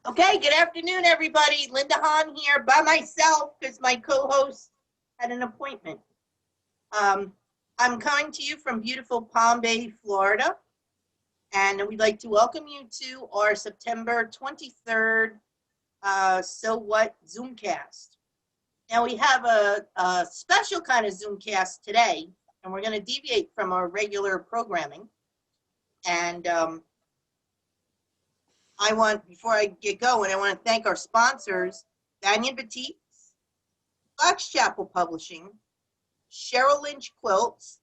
Okay, good afternoon, everybody. Linda Hahn here by myself because my co-host had an appointment. I'm coming to you from beautiful Palm Bay, Florida, and we'd like to welcome you to our September 23rd So What Zoomcast. Now we have a special kind of Zoomcast today, and we're going to deviate from our regular programming. And before I get going, I want to thank our sponsors, Banyan Boutiques, Fox Chapel Publishing, Cheryl Lynch Quilts,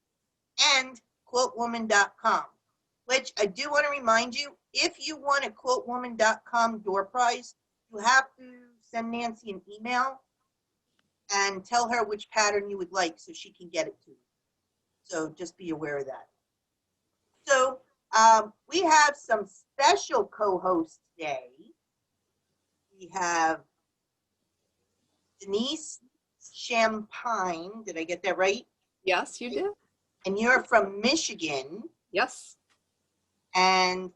and quiltwoman.com, which I do want to remind you, if you want a quiltwoman.com door prize, you have to send Nancy an email and tell her which pattern you would like so she can get it to you. So just be aware of that. So we have some special co-hosts today. We have Denise Champagne. Did I get that right? Yes, you did. And you're from Michigan. Yes. And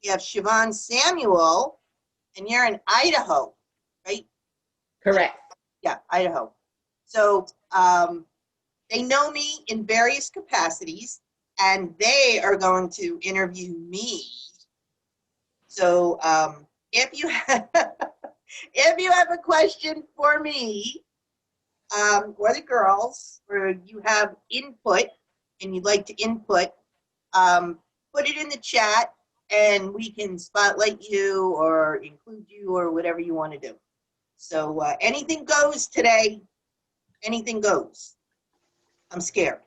you have Siobhan Samuel, and you're in Idaho, right? Correct. Yeah, Idaho. So they know me in various capacities, and they are going to interview me. So if you have, if you have a question for me or the girls, or you have input and you'd like to input, put it in the chat and we can spotlight you or include you or whatever you want to do. So anything goes today, anything goes. I'm scared.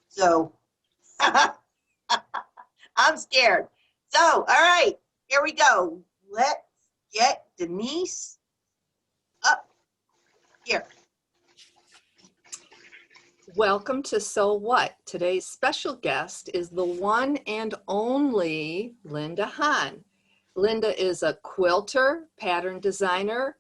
So I'm scared. So, all right, here we go. Let's get Denise up here. Welcome to So What. Today's special guest is the one and only Linda Hahn. Linda is a quilter, pattern designer,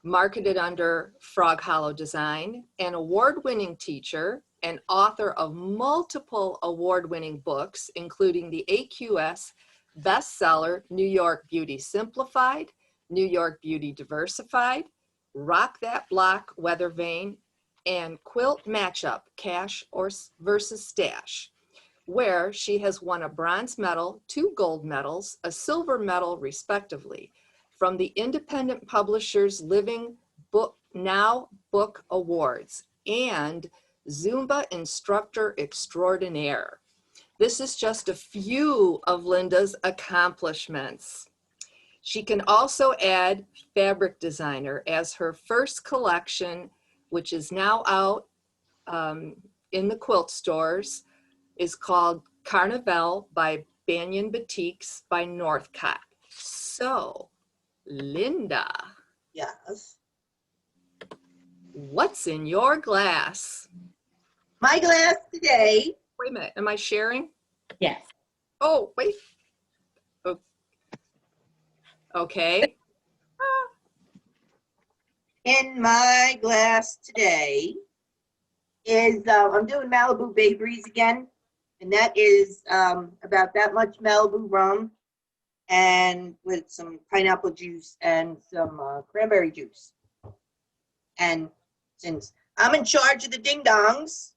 marketed under Frog Hollow Design, an award-winning teacher, and author of multiple award-winning books, including the AQS bestseller, New York Beauty Simplified, New York Beauty Diversified, Rock That Block, Weather Vane, and Quilt Matchup, Cash versus Stash, where she has won a bronze medal, 2 gold medals, a silver medal, respectively, from the Independent Publishers Living Book Awards and Zumba Instructor Extraordinaire. This is just a few of Linda's accomplishments. She can also add fabric designer as her first collection, which is now out in the quilt stores, is called Carnival by Banyan Boutiques by Northcott. So, Linda. Yes. What's in your glass? My glass today. Wait a minute, am I sharing? Yes. Oh, wait. Oh. Okay. In my glass today is, I'm doing Malibu Bay Breeze again, and that is about that much Malibu rum and with some pineapple juice and some cranberry juice. And since I'm in charge of the ding-dongs,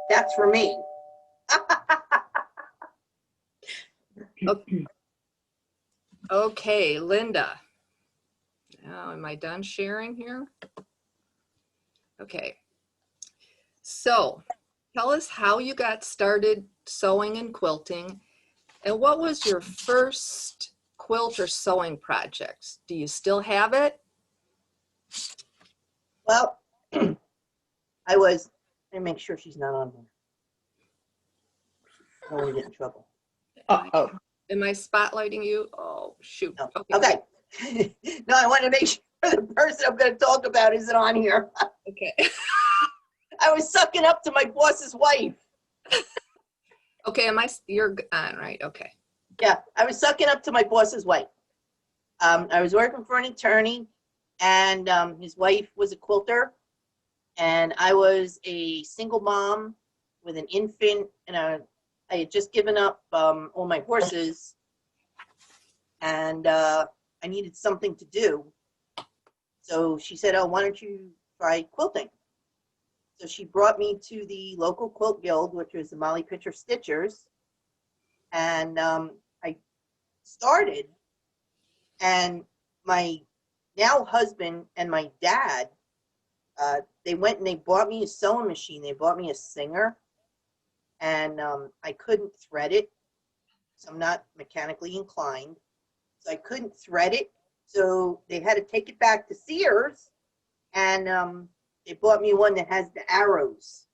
that's for me. Okay, Linda. Now, am I done sharing here? Okay. So, tell us how you got started sewing and quilting, and what was your first quilt or sewing project? Do you still have it? Well, let me make sure she's not on here. I don't want to get in trouble. Uh-oh. Am I spotlighting you? Oh, shoot. No. Okay. Okay. No, I want to make sure the person I'm going to talk about isn't on here. Okay. I was sucking up to my boss's wife. Okay, you're on, right? Okay. Yeah, I was sucking up to my boss's wife. I was working for an attorney, and his wife was a quilter, and I was a single mom with an infant and a I had just given up all my horses, and I needed something to do. So she said, oh, why don't you try quilting? So she brought me to the local quilt guild, which was the Molly Pitcher Stitchers. And I started, and my now husband and my dad, they went and they bought me a sewing machine. They bought me a Singer, and I couldn't thread it. So I'm not mechanically inclined. So I couldn't thread it. So they had to take it back to Sears, and they bought me one that has the arrows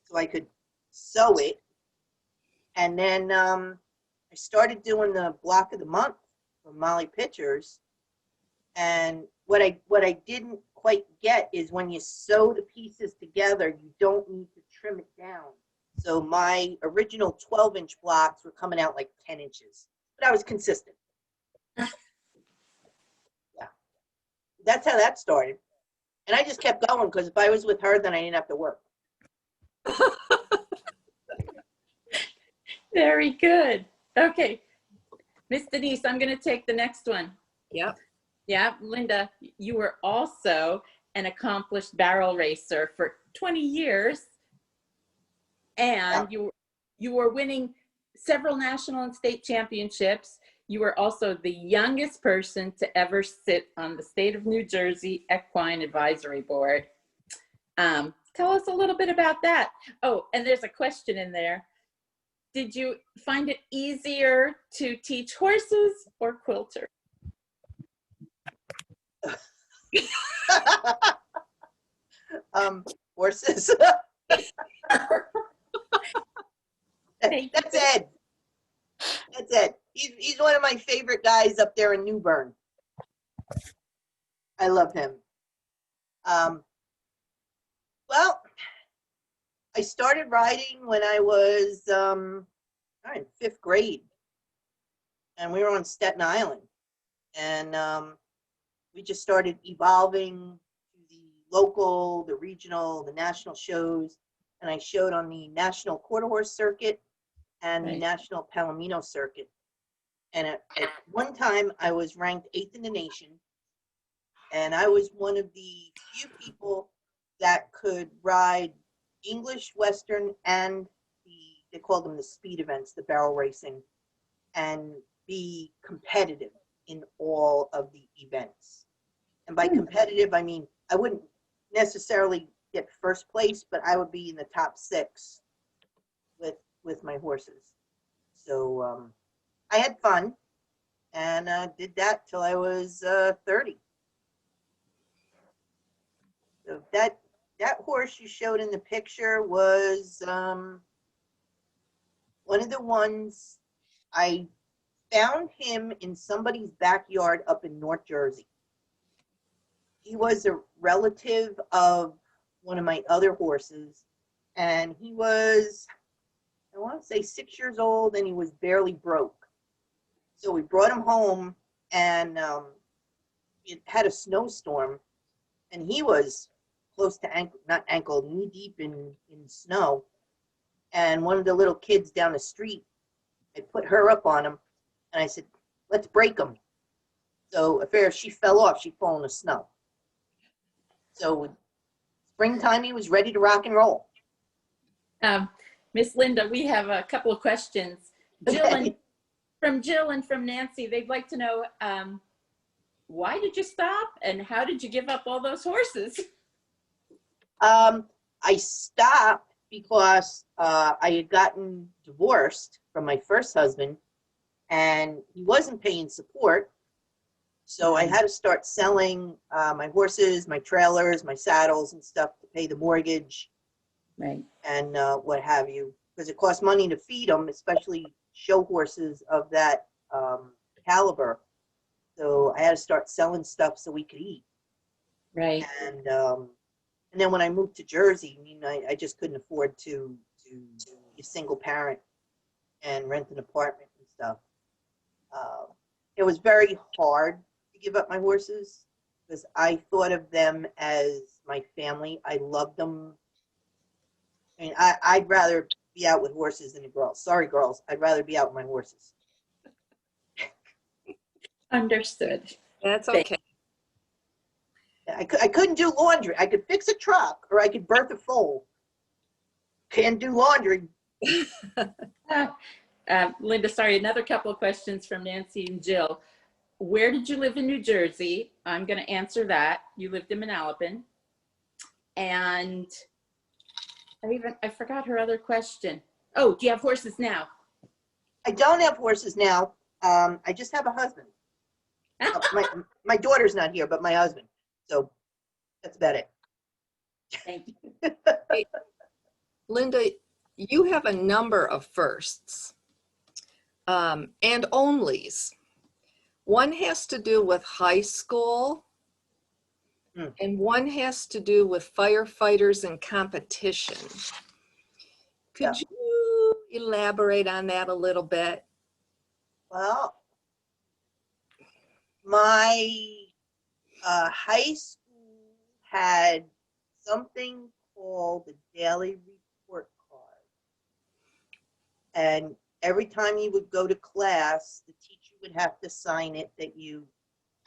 so I could sew it. And then I started doing the block of the month for Molly Pitchers. And what I didn't quite get is when you sew the pieces together, you don't need to trim it down. So my original 12-inch blocks were coming out like 10 inches, but I was consistent. Yeah, that's how that started. And I just kept going because if I was with her, then I didn't have to work. Very good. Okay. Miss Denise, I'm going to take the next one. Yep. Yeah, Linda, you were also an accomplished barrel racer for 20 years. And you were winning several national and state championships. You were also the youngest person to ever sit on the state of New Jersey Equine Advisory Board. Tell us a little bit about that. Oh, and there's a question in there. Did you find it easier to teach horses or quilter? Horses. That's Ed. That's Ed. He's one of my favorite guys up there in Newbern. I love him. Well, I started riding when I was in 5th grade, and we were on Staten Island, and we just started evolving to the local, the regional, the national shows, and I showed on the National Quarter Horse Circuit and the National Palomino Circuit. And at one time, I was ranked 8th in the nation, and I was one of the few people that could ride English, Western, and they called them the speed events, the barrel racing, and be competitive in all of the events. And by competitive, I mean, I wouldn't necessarily get first place, but I would be in the top 6 with my horses. So I had fun, and did that till I was 30. So that horse you showed in the picture was one of the ones I found him in somebody's backyard up in North Jersey. He was a relative of one of my other horses, and he was, I want to say 6 years old, and he was barely broke. So we brought him home, and it had a snowstorm, and he was close to ankle, knee deep in snow. And one of the little kids down the street, I put her up on him, and I said, let's break him. So if she fell off, she'd fall in the snow. So springtime, he was ready to rock and roll. Miss Linda, we have a couple of questions. From Jill and from Nancy, they'd like to know, why did you stop, and how did you give up all those horses? I stopped because I had gotten divorced from my first husband, and he wasn't paying support. So I had to start selling my horses, my trailers, my saddles and stuff to pay the mortgage, and what have you, because it costs money to feed them, especially show horses of that caliber. So I had to start selling stuff so we could eat. Right. And then when I moved to Jersey, I mean, I just couldn't afford to be a single parent and rent an apartment and stuff. It was very hard to give up my horses because I thought of them as my family. I loved them. I mean, I'd rather be out with horses than the girls. Sorry, girls. I'd rather be out with my horses. Understood. That's Thank- okay. I couldn't do laundry. I could fix a truck or I could birth a foal. Can't do laundry. Linda, sorry, another couple of questions from Nancy and Jill. Where did you live in New Jersey? I'm going to answer that. You lived in Manalapan. And I forgot her other question. Oh, do you have horses now? I don't have horses now. I just have a husband. My daughter's not here, but my husband. So that's about it. Thank you. Linda, you have a number of firsts and onlys. One has to do with high school, and one has to do with firefighters and competition. Could you elaborate on that a little bit? Well, my high school had something called the daily report card. And every time you would go to class, the teacher would have to sign it that you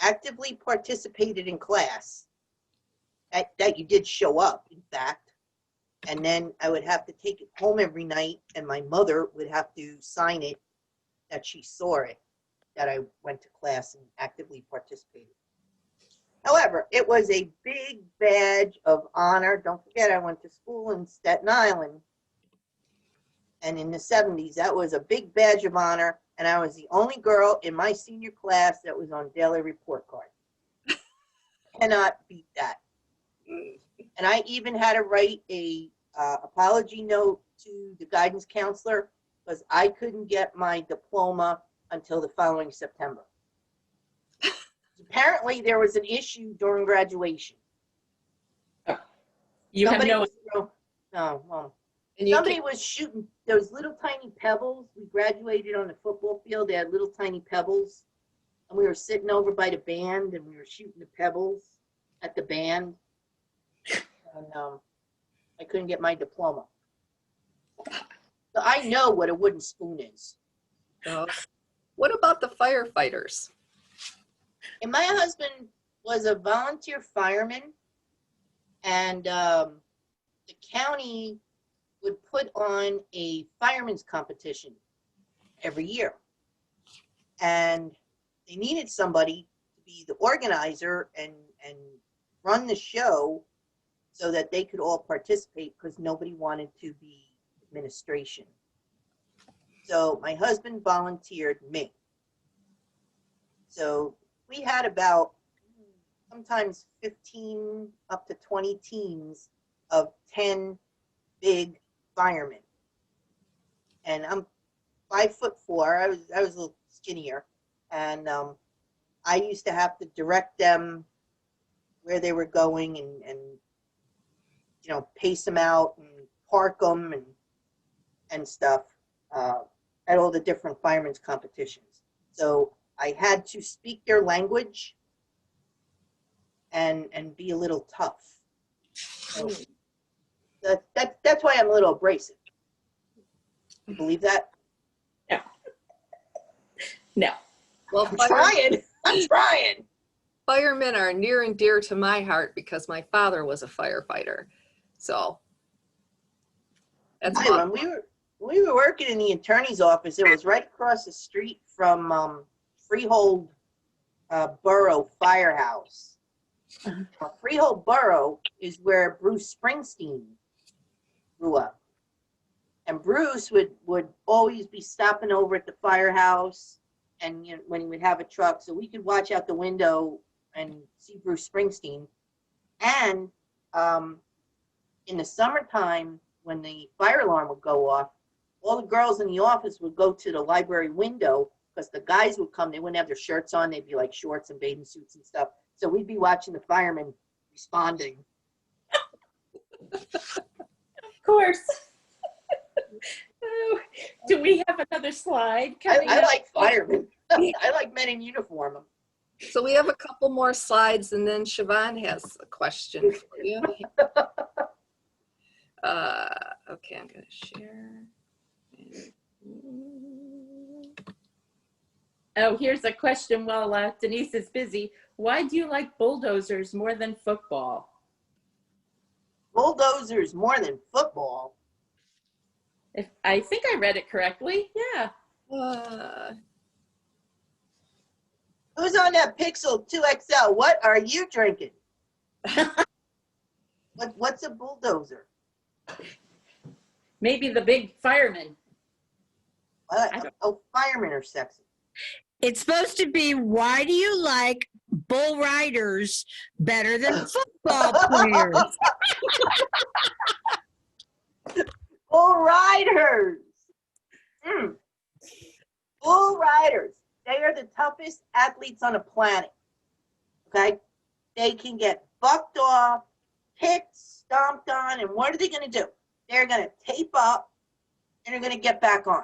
actively participated in class, that you did show up, in fact. And then I would have to take it home every night, and my mother would have to sign it that she saw it, that I went to class and actively participated. However, it was a big badge of honor. Don't forget, I went to school in Staten Island. And in the 70s, that was a big badge of honor. And I was the only girl in my senior class that was on daily report card. Cannot beat that. And I even had to write a apology note to the guidance counselor because I couldn't get my diploma until the following September. Apparently, there was an issue during graduation. You Somebody have no. Somebody was shooting those little tiny pebbles. We graduated on the football field. They had little tiny pebbles. And we were sitting over by the band and we were shooting the pebbles at the band. And I couldn't get my diploma. So I know what a wooden spoon is. What about the firefighters? And my husband was a volunteer fireman. And the county would put on a fireman's competition every year. And they needed somebody to be the organizer and run the show so that they could all participate because nobody wanted to be administration. So my husband volunteered me. So we had about sometimes 15 up to 20 teams of 10 big firemen. And I'm 5'4". I was a little skinnier. And I used to have to direct them where they were going and you know, pace them out and park them and stuff at all the different firemen's competitions. So I had to speak their language and be a little tough. So that's why I'm a little abrasive. You believe that? No. No. Well, I'm trying. Firemen are near and dear to my heart because my father was a firefighter. So that's When we were working in the attorney's office, it was right across the street from Freehold Borough Firehouse. Freehold Borough is where Bruce Springsteen grew up. And Bruce would always be stopping over at the firehouse and you know, when he would have a truck, so we could watch out the window and see Bruce Springsteen. And in the summertime, when the fire alarm would go off, all the girls in the office would go to the library window because the guys would come. They wouldn't have their shirts on. They'd be like shorts and bathing suits and stuff. So we'd be watching the firemen responding. Of course. Oh, do we have another slide? I like firemen. I like men in uniform. So we have a couple more slides and then Siobhan has a question for you. Okay, I'm going to share. Oh, here's a question while Denise is busy. Why do you like bulldozers more than football? Bulldozers more than football. If I think I read it correctly, yeah. Who's on that Pixel 2 XL? What are you drinking? What's a bulldozer? Maybe the big fireman. Oh, firemen are sexy. It's supposed to be, why do you like bull riders better than football players? Bull riders. Bull riders. They are the toughest athletes on the planet. Okay? They can get bucked off, kicked, stomped on, and what are they going to do? They're going to tape up and they're going to get back on.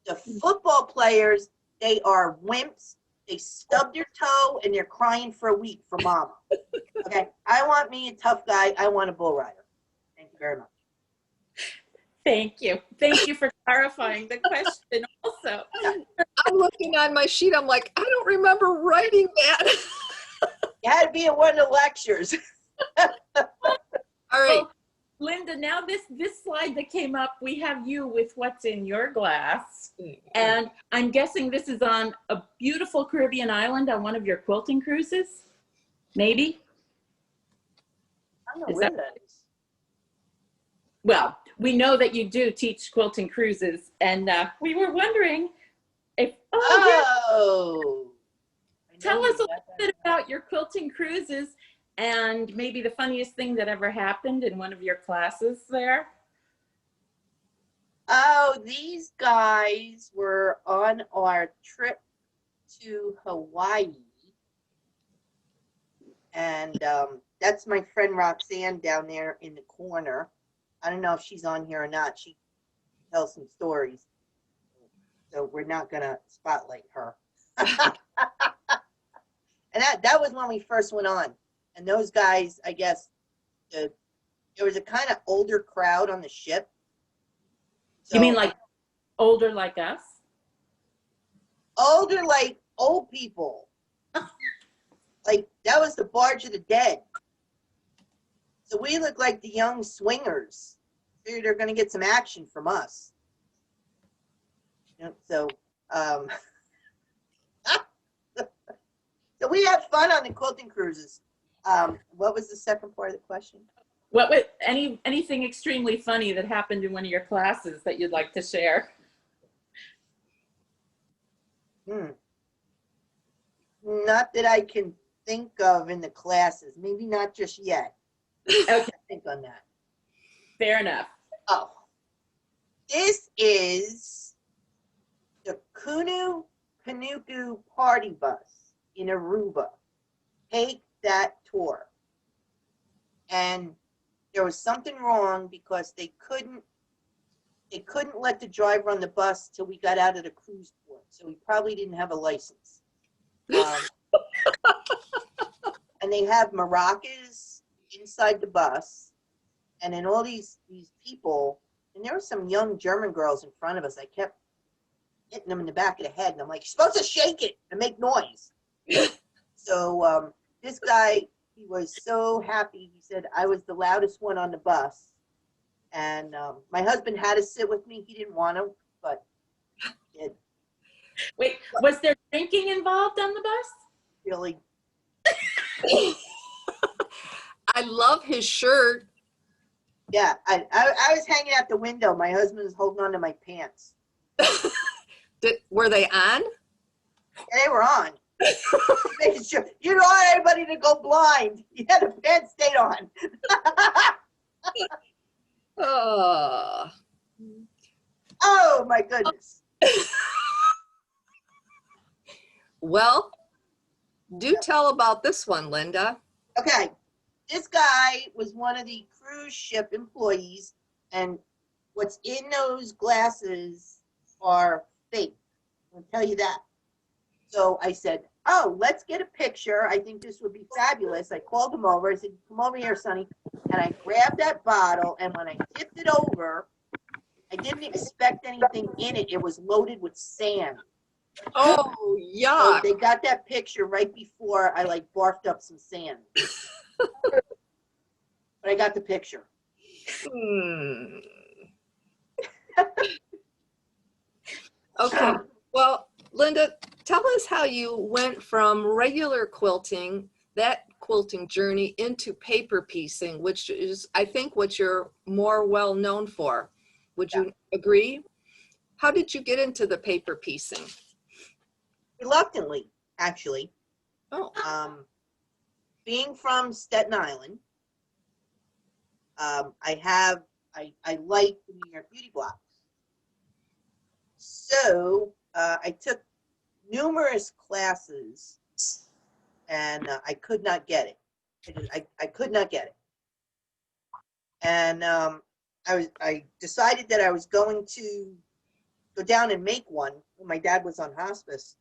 The football players, they are wimps. They stubbed their toe and they're crying for a week for mama. Okay? I want me a tough guy. I want a bull rider. Thank you very much. Thank you. Thank you for clarifying the question also. I'm looking on my sheet. I'm like, I don't remember writing that. You had to be in one of the lectures. All right. Well, Linda, now this slide that came up, we have you with what's in your glass. And I'm guessing this is on a beautiful Caribbean island on one of your quilting cruises? Maybe? I don't know where that is. Well, we know that you do teach quilting cruises, and we were wondering if, tell us a little bit about your quilting cruises and maybe the funniest thing that ever happened in one of your classes there. Oh, these guys were on our trip to Hawaii. And that's my friend Roxanne down there in the corner. I don't know if she's on here or not. She tells some stories. So we're not going to spotlight her. And that was when we first went on. And those guys, I guess, there was a kind of older crowd on the ship. So, You mean like older like us? older like old people. Like that was the barge of the dead. So we look like the young swingers. Figured they're going to get some action from us. You know, so so we had fun on the quilting cruises. What was the second part of the question? What was anything extremely funny that happened in one of your classes that you'd like to share? Not that I can think of in the classes. Maybe not just yet. Okay, Think on that. fair enough. Oh, this is the Kunu Kanuku party bus in Aruba. Take that tour. And there was something wrong because they couldn't let the driver on the bus till we got out of the cruise port. So he probably didn't have a license. And they have maracas inside the bus. And then all these people, and there were some young German girls in front of us. I kept hitting them in the back of the head. And I'm like, you're supposed to shake it and make noise. So this guy, he was so happy. He said, I was the loudest one on the bus. And my husband had to sit with me. He didn't want to, but he did. Wait, was there drinking involved on the bus? Really. I love his shirt. Yeah, I was hanging out the window. My husband was holding on to my pants. Were they on? And they were on. Making sure you don't want anybody to go blind. Yeah, the pants stayed on. Oh my goodness. Well, do tell about this one, Linda. Okay, this guy was one of the cruise ship employees, and what's in those glasses are fake. I'll tell you that. So I said, oh, let's get a picture. I think this would be fabulous. I called him over. I said, come over here, Sonny. And I grabbed that bottle, and when I tipped it over, I didn't expect anything in it. It was loaded with sand. Oh, So yuck. they got that picture right before I like barfed up some sand. But I got the picture. Hmm. Okay. Well, Linda, tell us how you went from regular quilting, that quilting journey, into paper piecing, which is, I think, what you're more well known for. Would you agree? How did you get into the paper piecing? Reluctantly, actually. Oh, Being from Staten Island, I like the New York beauty blocks. So I took numerous classes and I could not get it. I could not get it. And I decided that I was going to go down and make one when my dad was on hospice.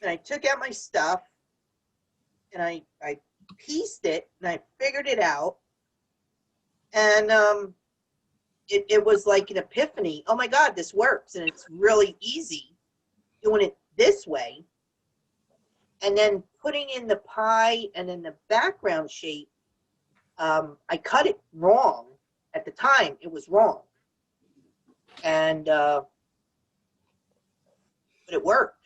And I took out my stuff and I pieced it and I figured it out. And it was like an epiphany. Oh my God, this works. And it's really easy doing it this way. And then putting in the pie and in the background shape, I cut it wrong. At the time, it was wrong. And, but it worked.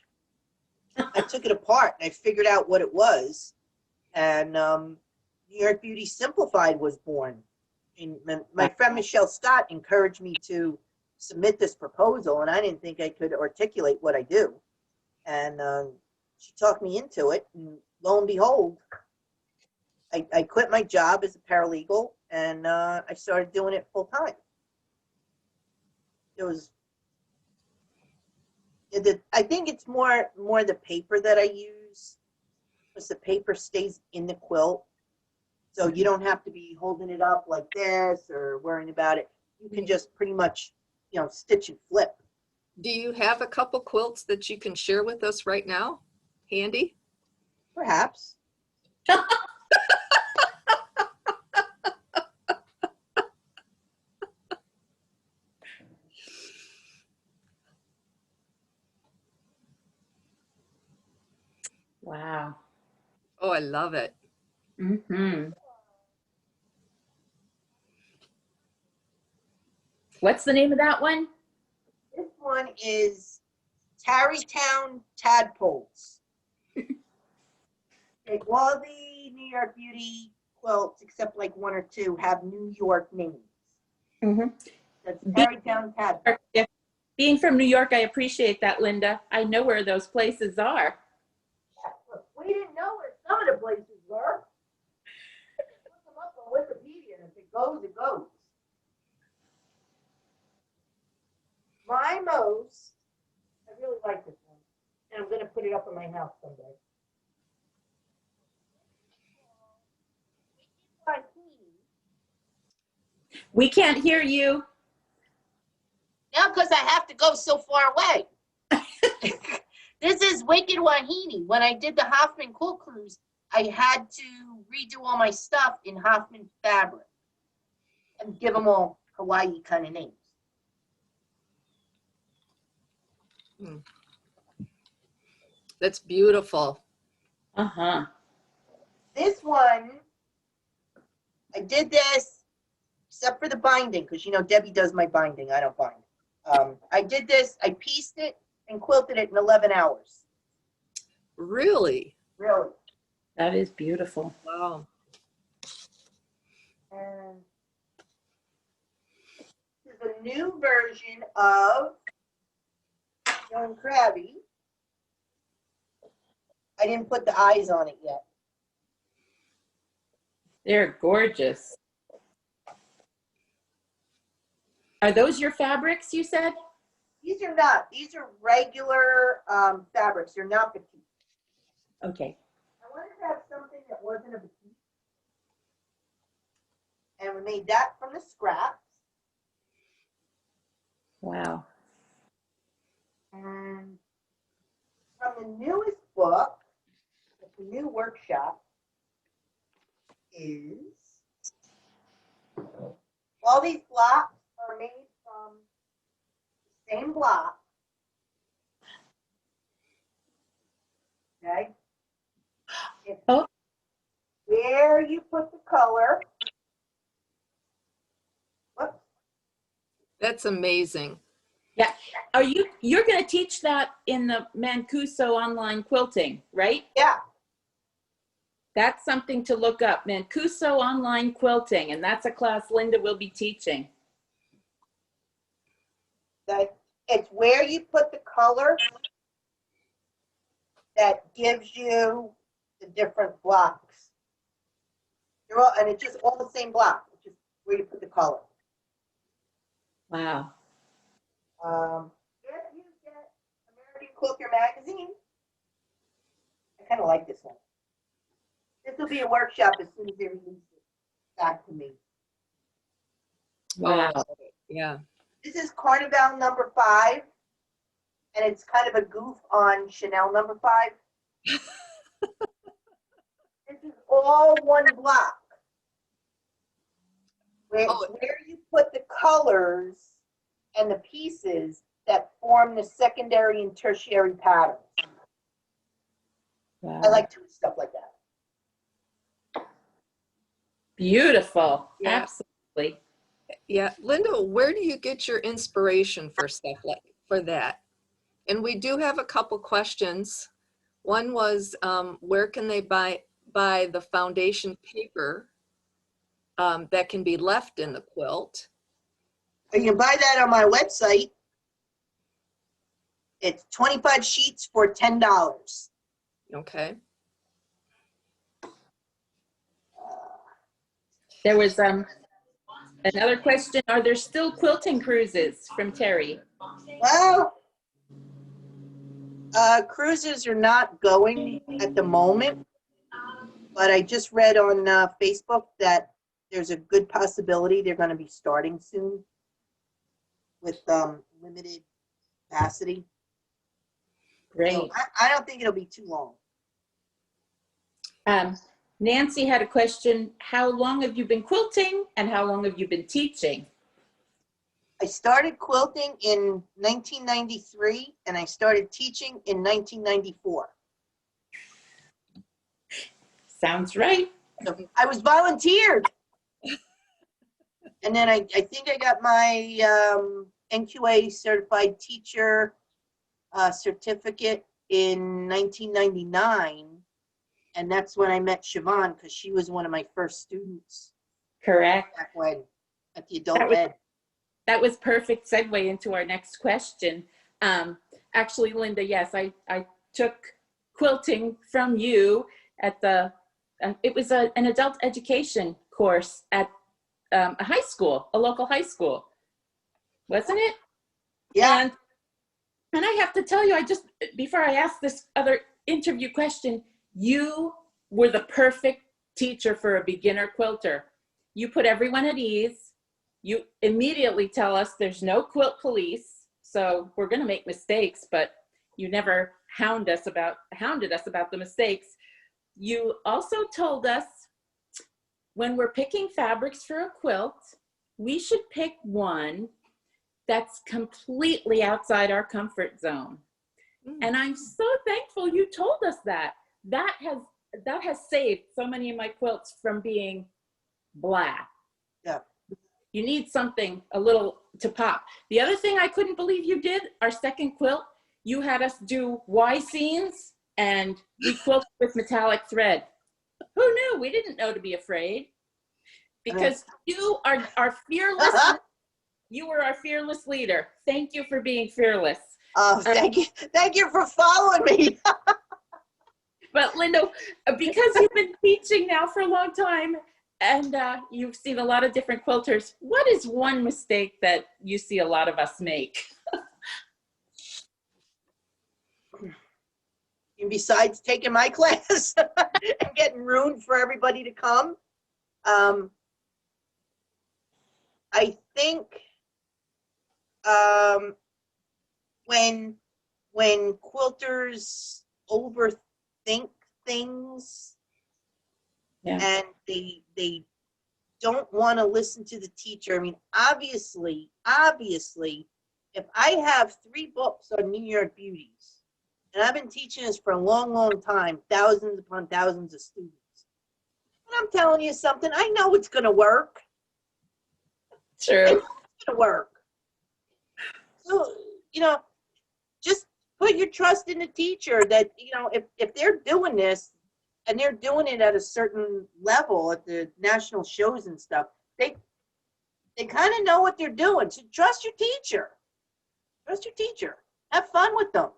I took it apart and I figured out what it was. And New York Beauty Simplified was born. And my friend Michelle Scott encouraged me to submit this proposal, and I didn't think I could articulate what I do. And she talked me into it, and lo and behold, I quit my job as a paralegal, and I started doing it full time. It was, I think it's more the paper that I use, because the paper stays in the quilt. So you don't have to be holding it up like this or worrying about it. You can just pretty much, stitch and flip. do you have a couple quilts that you can share with us right now? Handy? Perhaps. Wow. Oh, I love it. Mm-hmm. What's the name of that one? This one is Tarrytown Tadpoles. Okay, all the New York Beauty quilts, except like one or two, have New York names. Mm-hmm. That's Tarrytown Tadpoles. Yeah. Being from New York, I appreciate that, Linda. I know where those places are. Look, we didn't know where some of the places were. Look them up on Wikipedia, and if it goes, it goes. My most, I really like this one, and I'm going to put it up in my house someday. We can't hear you. Now, because I have to go so far away. This is Wicked Wahine. When I did the Hoffman Cool Cruise, I had to redo all my stuff in Hoffman fabric and give them all Hawaii kind of names. That's beautiful. Uh-huh. This one, I did this, except for the binding, because Debbie does my binding. I don't bind. I did this, I pieced it and quilted it in 11 hours. Really? Really. That is beautiful. Wow. And this is a new version of Joan Krabby. I didn't put the eyes on it yet. They're gorgeous. Are those your fabrics, you said? These are not. These are regular fabrics. They're not petite. Okay. I wanted to have something that wasn't a petite. And we made that from the scraps. Wow. And from the newest book, the new workshop, is all these blocks are made from the same block, where you put the color. Whoops. That's amazing. Yeah. You're going to teach that in the Mancuso online quilting, right? Yeah. That's something to look up, Mancuso online quilting, and that's a class Linda will be teaching. That it's where you put the color that gives you the different blocks. They're all, and it's just all the same block. It's just where you put the color. Wow. If you get American Quilter magazine, I kind of like this one. This will be a workshop as soon as they release it back to me. Wow. Yeah. This is Carnival number 5, and it's kind of a goof on Chanel number 5. This is all one block. Where you put the colors and the pieces that form the secondary and tertiary patterns. Wow. I like doing stuff like that. Beautiful. Yeah. Absolutely. Yeah. Linda, where do you get your inspiration for stuff like for that? And we do have a couple questions. One was, where can they buy the foundation paper that can be left in the quilt? You can buy that on my website. It's 25 sheets for $10. Okay. There was another question. Are there still quilting cruises from Terry? Well, cruises are not going at the moment, but I just read on Facebook that there's a good possibility they're going to be starting soon with limited capacity. Great. So I don't think it'll be too long. Nancy had a question. How long have you been quilting and how long have you been teaching? I started quilting in 1993 and I started teaching in 1994. Sounds right. So I was volunteered. And then I think I got my NQA certified teacher certificate in 1999. And that's when I met Siobhan, because she was one of my first students Correct. back when at the adult ed. That was perfect segue into our next question. Actually, Linda, yes, I took quilting from you at the, it was an adult education course at a high school, a local high school, wasn't it? Yeah. And I have to tell you, before I ask this other interview question, you were the perfect teacher for a beginner quilter. You put everyone at ease. You immediately tell us there's no quilt police, so we're going to make mistakes, but you never hounded us about the mistakes. You also told us when we're picking fabrics for a quilt, we should pick one that's completely outside our comfort zone. And I'm so thankful you told us that. That has saved so many of my quilts from being blah. Yeah. You need something a little to pop. The other thing I couldn't believe you did, our second quilt, you had us do Y seams and we quilted with metallic thread. Who knew? We didn't know to be afraid. Because you are our fearless, you were our fearless leader. Thank you for being fearless. Thank you. Thank you for following me. But Linda, because you've been teaching now for a long time and you've seen a lot of different quilters, what is one mistake that you see a lot of us make? And besides taking my class and getting room for everybody to come, I think when quilters overthink things, Yeah. and they don't want to listen to the teacher. I mean, obviously, if I have 3 books on New York beauties, and I've been teaching this for a long, long time, thousands upon thousands of students, I'm telling you something. I know it's going to work. True. It's going to work. So, just put your trust in the teacher that, if they're doing this and they're doing it at a certain level at the national shows and stuff, they kind of know what they're doing. So trust your teacher. Trust your teacher. Have fun with them.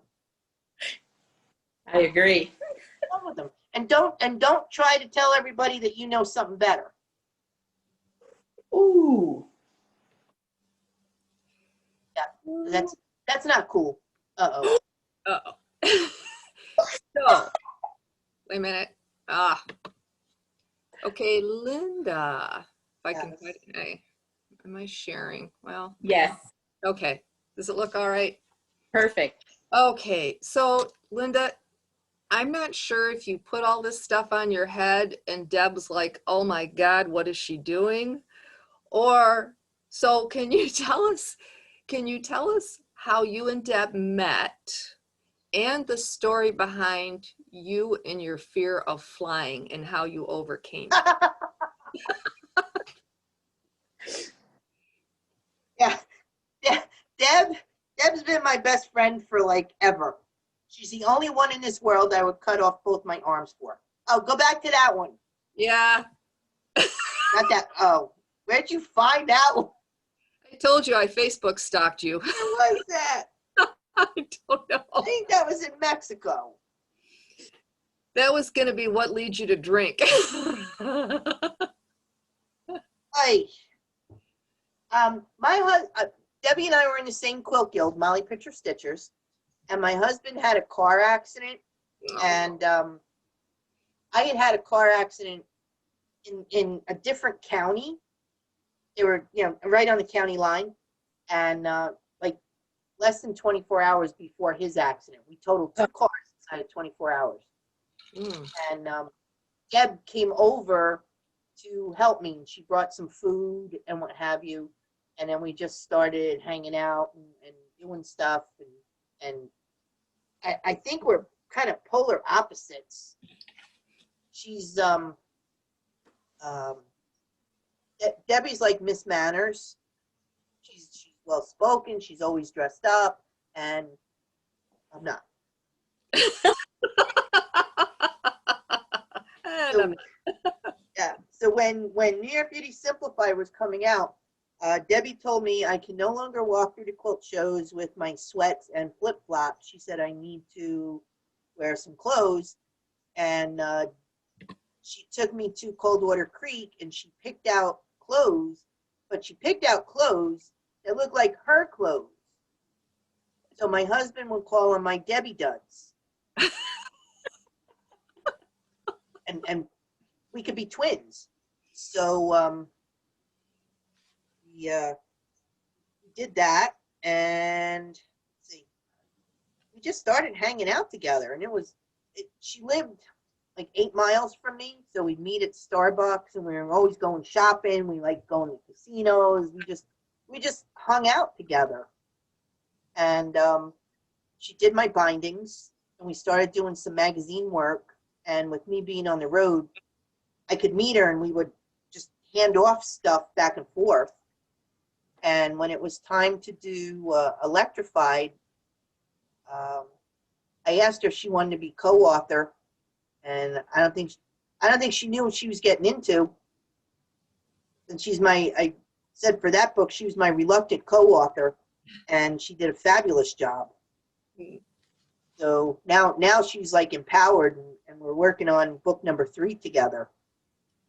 I agree. Have fun with them. And don't try to tell everybody that you know something better. Ooh. Yeah, that's not cool. Uh-oh. Uh-oh. So, wait a minute. Okay, Linda. If I can, Yes. am I sharing? Well, Yes. okay. Does it look all right? Perfect. Okay, so Linda, I'm not sure if you put all this stuff on your head and Deb's like, oh my God, what is she doing? Or, so can you tell us how you and Deb met and the story behind you and your fear of flying and how you overcame it? Yeah. Deb's been my best friend for like ever. She's the only one in this world I would cut off both my arms for. Oh, go back to that one. Yeah. Not that. Oh, where'd you find that one? I told you I Facebook stalked you. Where was that? I don't know. I think that was in Mexico. That was going to be what leads you to drink. Hey, Debbie and I were in the same quilt guild, Molly Pitcher Stitchers, and my husband had a car accident, and I had a car accident in a different county. They were, right on the county line, and like less than 24 hours before his accident, we totaled 2 cars inside of 24 hours. And Deb came over to help me. She brought some food and what have you, and then we just started hanging out and doing stuff. And I think we're kind of polar opposites. She's Debbie's like Miss Manners. She's well spoken. She's always dressed up, and I'm not. So, yeah. So when New York Beauty Simplify was coming out, Debbie told me I can no longer walk through the quilt shows with my sweats and flip flops. She said I need to wear some clothes, and she took me to Coldwater Creek and she picked out clothes, but she picked out clothes that looked like her clothes. So my husband would call them my Debbie Duds. and we could be twins. So we did that, and let's see, we just started hanging out together, and she lived like 8 miles from me, so we'd meet at Starbucks, and we were always going shopping. We liked going to casinos. We just hung out together, and she did my bindings, and we started doing some magazine work. And with me being on the road, I could meet her, and we would just hand off stuff back and forth. And when it was time to do Electrified, I asked her if she wanted to be co-author, and I don't think she knew what she was getting into. And I said for that book, she was my reluctant co-author, and she did a fabulous job. So now she's like empowered, and we're working on book number 3 together.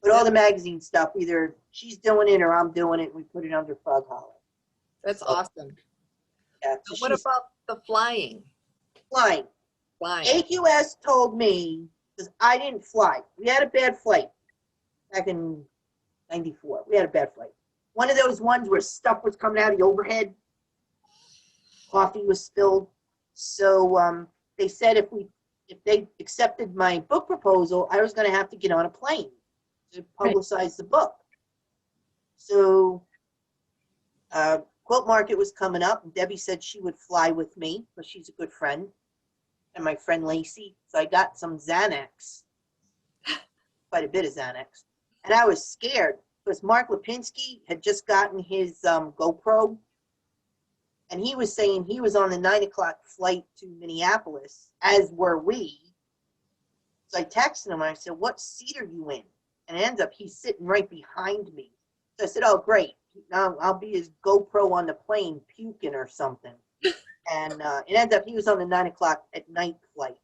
But all the magazine stuff, either she's doing it or I'm doing it, and we put it under Frog Hollow. That's awesome. Yeah. So what about the flying? Flying? AQS told me, because I didn't fly. We had a bad flight back in '94. We had a bad flight. One of those ones where stuff was coming out of the overhead. Coffee was spilled. So they said if they accepted my book proposal, I was going to have to get on a plane to publicize the book. So Quilt Market was coming up, and Debbie said she would fly with me, but she's a good friend, and my friend Lacey. So I got some Xanax, quite a bit of Xanax, And I was scared because Mark Lipinski had just gotten his GoPro. And he was saying he was on the 9 o'clock flight to Minneapolis, as were we. So I texted him and I said, what seat are you in? And it ends up he's sitting right behind me. So I said, oh, great. Now I'll be his GoPro on the plane puking or something. And it ends up he was on the 9 o'clock at night flight.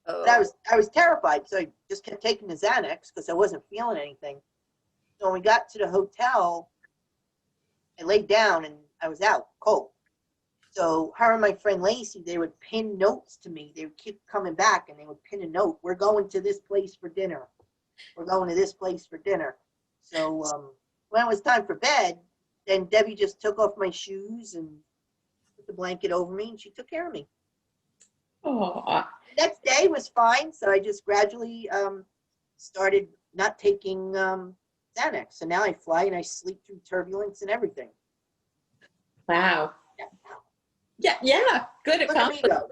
But I was terrified, so I just kept taking the Xanax because I wasn't feeling anything. So when we got to the hotel, I laid down and I was out cold. So her and my friend Lacey, they would pin notes to me. They would keep coming back and they would pin a note. We're going to this place for dinner. We're going to this place for dinner. So when it was time for bed, then Debbie just took off my shoes and put the blanket over me and she took care of me. Oh, Next day was fine, so I just gradually started not taking Xanax. So now I fly and I sleep through turbulence and everything. wow. Yeah. Good Look at me accomplishment. go.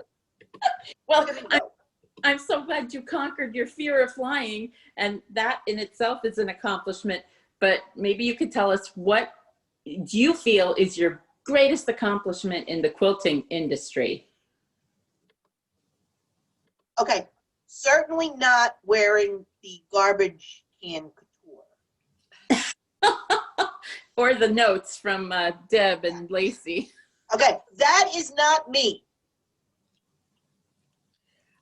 Well, Look at me go. I'm so glad you conquered your fear of flying, and that in itself is an accomplishment. But maybe you could tell us, what do you feel is your greatest accomplishment in the quilting industry? Okay, certainly not wearing the garbage can couture. Or the notes from Deb and Lacey. Okay, that is not me.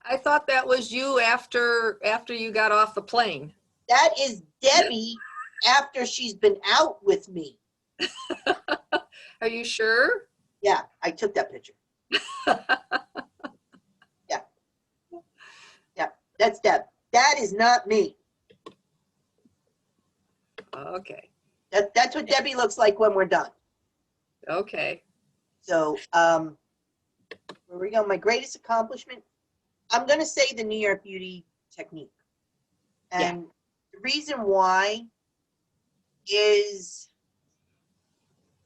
I thought that was you after you got off the plane. That is Debbie after she's been out with me. Are you sure? Yeah, I took that picture. Yeah, that's Deb. That is not me. Okay. That's what Debbie looks like when we're done. Okay. So, where we go, my greatest accomplishment, I'm going to say the New York Beauty technique. And the reason why is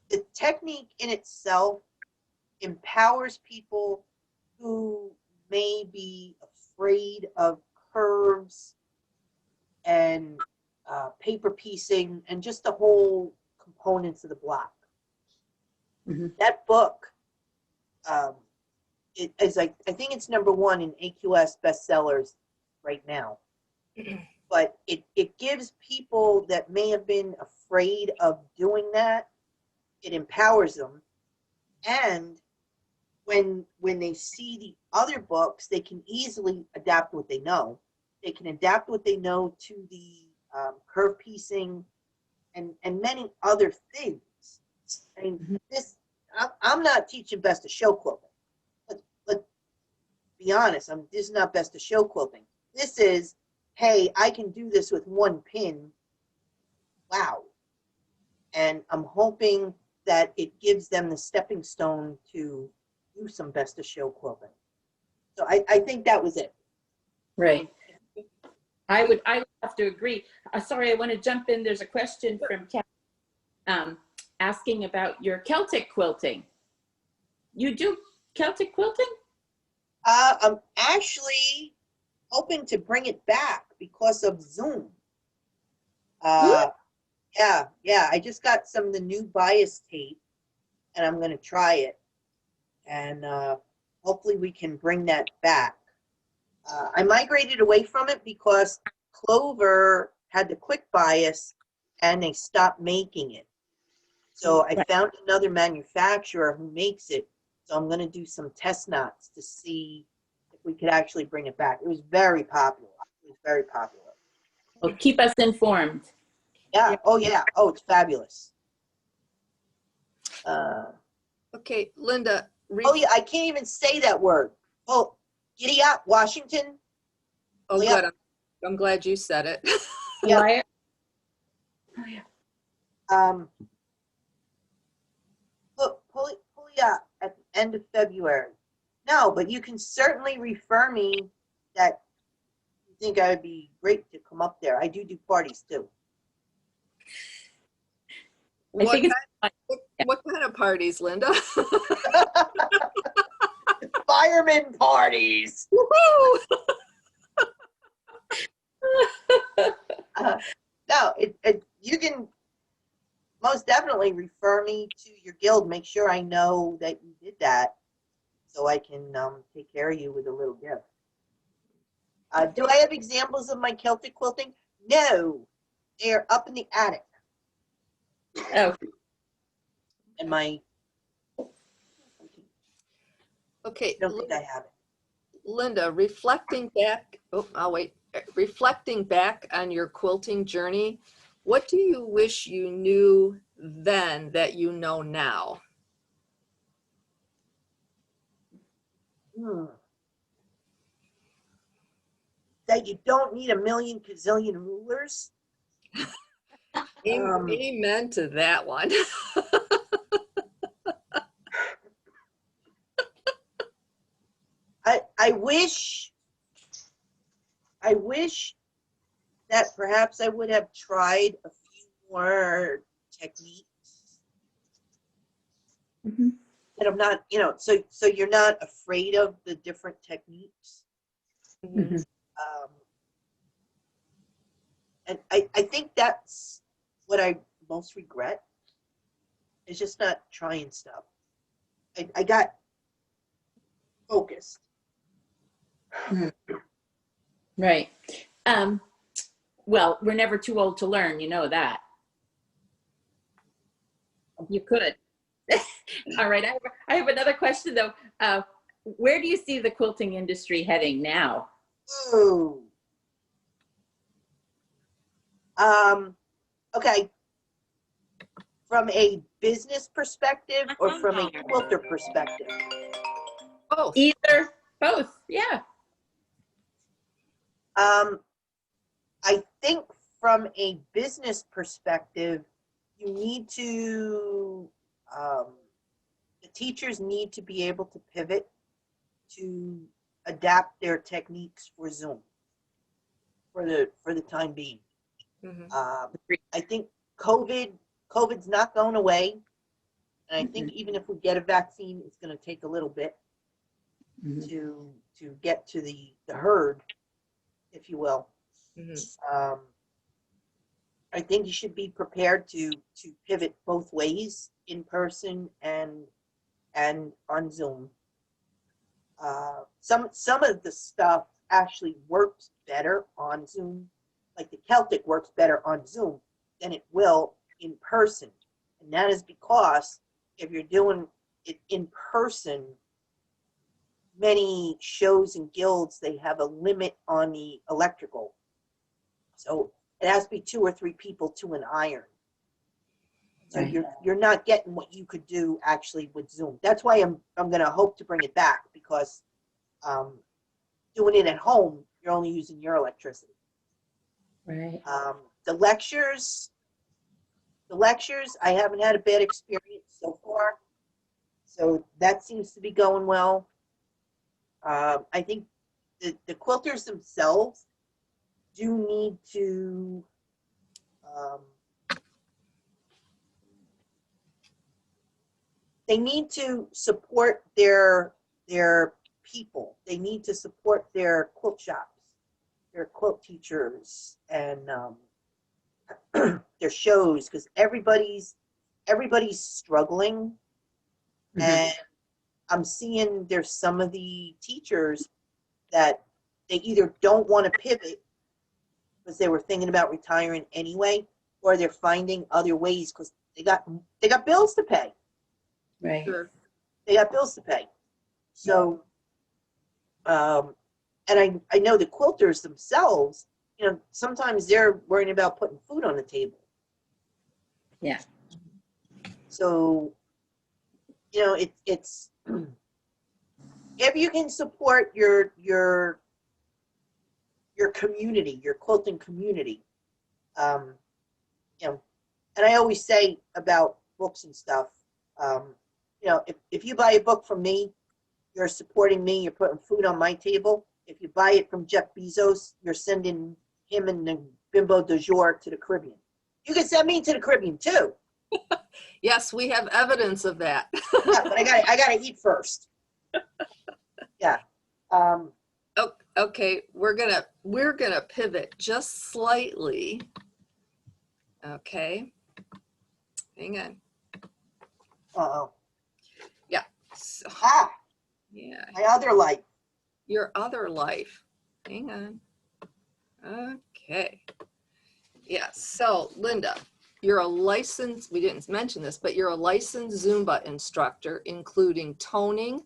the technique in itself empowers people who may be afraid of curves and paper piecing and just the whole components of the block. Mm-hmm. That book, it is like, I think it's #1 in AQS bestsellers right now. But it gives people that may have been afraid of doing that, it empowers them. And when they see the other books, they can easily adapt what they know. They can adapt what they know to the curve piecing and many other things. I mean, I'm not teaching best of show quilting. Let's be honest. This is not best of show quilting. This is, hey, I can do this with one pin. Wow. And I'm hoping that it gives them the stepping stone to do some best of show quilting. So I think that was it. Right. I would have to agree. Sorry, I want to jump in. There's a question from Kat asking about your Celtic quilting. You do Celtic quilting? I'm actually hoping to bring it back because of Zoom. Yeah. I just got some of the new bias tape and I'm going to try it. And hopefully we can bring that back. I migrated away from it because Clover had the quick bias and they stopped making it. So I found another manufacturer who makes it. So I'm going to do some test knots to see if we could actually bring it back. It was very popular. Well, keep us informed. Yeah. Oh, yeah. Oh, it's fabulous. Okay, Linda. Oh, yeah. I can't even say that word. Oh, giddy up, Washington. Oh, Yeah. good. I'm glad you said it. Yeah. Why- Pull up at the end of February. No, but you can certainly refer me that you think I would be great to come up there. I do parties too. I think What kind of parties, Linda? Fireman parties. Woohoo! No, no, you can most definitely refer me to your guild. Make sure I know that you did that, so I can take care of you with a little gift. Do I have examples of my Celtic quilting? No, they are up in the attic. Oh, And my, I Okay, don't think I have it. Linda, reflecting back, oh, I'll wait. Reflecting back on your quilting journey, what do you wish you knew then that you know now? That you don't need a million gazillion rulers. Amen to that one. I wish that perhaps I would have tried a few more techniques. mhm. And I'm not, so you're not afraid of the different techniques. Mhm. And I think that's what I most regret, is just not trying stuff. I got focused. Right. Well, we're never too old to learn. You know that. You could. All right. I have another question though. Where do you see the quilting industry heading now? Ooh. Okay. From a business perspective or from a quilter perspective? Both. Either, both. Yeah. I think from a business perspective, you need to, the teachers need to be able to pivot to adapt their techniques for Zoom for the time being. Mhm. I think COVID's not going away. And I think even if we get a vaccine, it's going to take a little bit Mhm. to get to the herd, if you will. Mhm. I think you should be prepared to pivot both ways, in person and on Zoom. Some of the stuff actually works better on Zoom, like the Celtic works better on Zoom than it will in person, and that is because if you're doing it in person, many shows and guilds, they have a limit on the electrical, so it has to be 2 or 3 people to an iron. So Right. you're not getting what you could do actually with Zoom. That's why I'm going to hope to bring it back, because doing it at home, you're only using your electricity. Right. The lectures, I haven't had a bad experience so far. So that seems to be going well. I think the quilters themselves do need to they need to support their people. They need to support their quilt shops, their quilt teachers, and their shows, because everybody's struggling. Mhm. And I'm seeing there's some of the teachers that they either don't want to pivot because they were thinking about retiring anyway, or they're finding other ways because they got bills to pay. Right. Sure. They got bills to pay. So, and I know the quilters themselves, sometimes they're worrying about putting food on the table. Yeah. So, it's if you can support your community, your quilting community, and I always say about books and stuff, if you buy a book from me, you're supporting me, you're putting food on my table. If you buy it from Jeff Bezos, you're sending him and the bimbo du jour to the Caribbean. You can send me to the Caribbean too. Yes, we have evidence of that. Yeah, but I gotta eat first. Yeah. Okay, we're gonna pivot just slightly Okay. Hang on. Uh-oh. Yeah. So, Ah, yeah. my other life. Your other life. Hang on. Okay. Yeah. So, Linda, you're a licensed, we didn't mention this, but you're a licensed Zumba instructor, including toning,